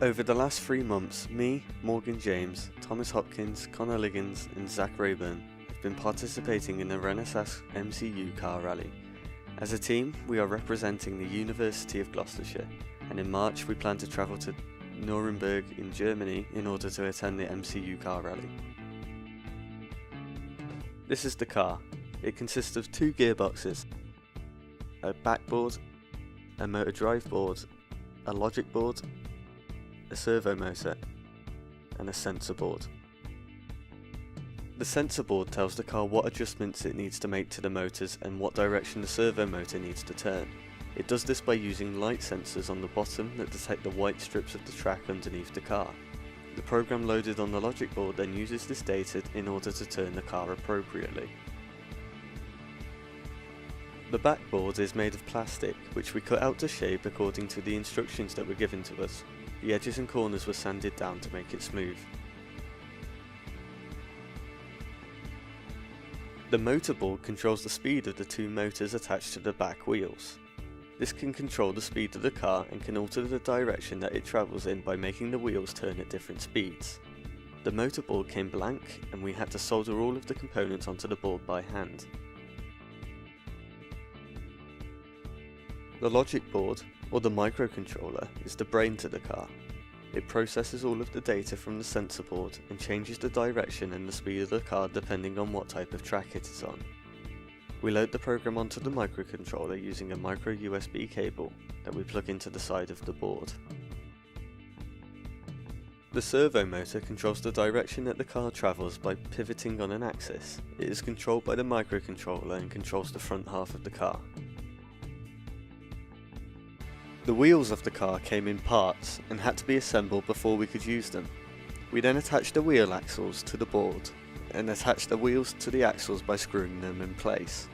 Over the last 3 months, me, Morgan James, Thomas Hopkins, Connor Liggins and Zach Rayburn have been participating in the Renesas MCU Car Rally. As a team, we are representing the University of Gloucestershire, and in March we plan to travel to Nuremberg in Germany in order to attend the MCU Car Rally. This is the car. It consists of 2 gearboxes, a backboard, a motor drive board, a logic board, a servo motor, and a sensor board. The sensor board tells the car what adjustments it needs to make to the motors and what direction the servo motor needs to turn. It does this by using light sensors on the bottom that detect the white strips of the track underneath the car. The program loaded on the logic board then uses this data in order to turn the car appropriately. The backboard is made of plastic, which we cut out to shape according to the instructions that were given to us. The edges and corners were sanded down to make it smooth. The motor board controls the speed of the 2 motors attached to the back wheels. This can control the speed of the car and can alter the direction that it travels in by making the wheels turn at different speeds. The motor board came blank and we had to solder all of the components onto the board by hand. The logic board, or the microcontroller, is the brain to the car. It processes all of the data from the sensor board and changes the direction and the speed of the car depending on what type of track it is on. We load the program onto the microcontroller using a micro USB cable that we plug into the side of the board. The servo motor controls the direction that the car travels by pivoting on an axis. It is controlled by the microcontroller and controls the front half of the car. The wheels of the car came in parts and had to be assembled before we could use them. We then attached the wheel axles to the board and attached the wheels to the axles by screwing them in place.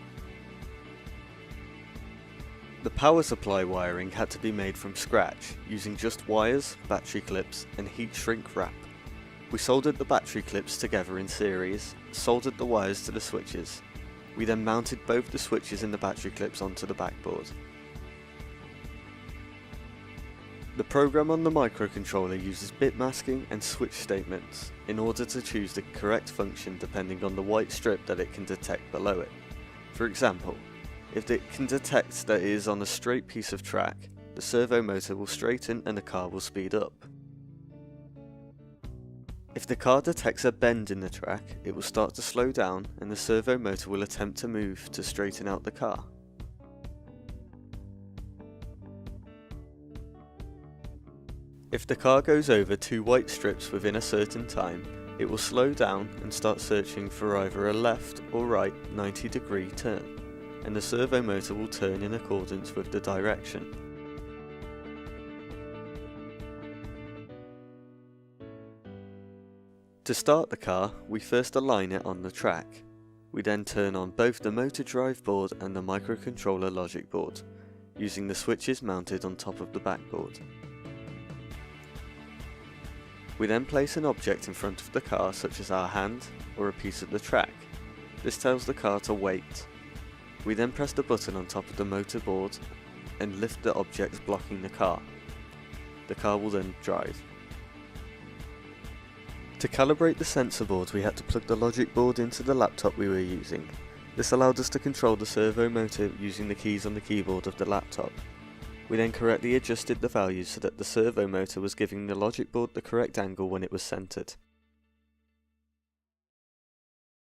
The power supply wiring had to be made from scratch using just wires, battery clips and heat shrink wrap. We soldered the battery clips together in series, soldered the wires to the switches. We then mounted both the switches and the battery clips onto the backboard. The program on the microcontroller uses bit masking and switch statements in order to choose the correct function depending on the white strip that it can detect below it. For example, if it can detect that it is on a straight piece of track, the servo motor will straighten and the car will speed up. If the car detects a bend in the track, it will start to slow down and the servo motor will attempt to move to straighten out the car. If the car goes over 2 white strips within a certain time, it will slow down and start searching for either a left or right 90-degree turn, and the servo motor will turn in accordance with the direction. To start the car, we first align it on the track. We then turn on both the motor drive board and the microcontroller logic board, using the switches mounted on top of the backboard. We then place an object in front of the car such as our hand or a piece of the track. This tells the car to wait. We then press the button on top of the motor board and lift the objects blocking the car. The car will then drive. To calibrate the sensor board, we had to plug the logic board into the laptop we were using. This allowed us to control the servo motor using the keys on the keyboard of the laptop. We then correctly adjusted the values so that the servo motor was giving the logic board the correct angle when it was centered.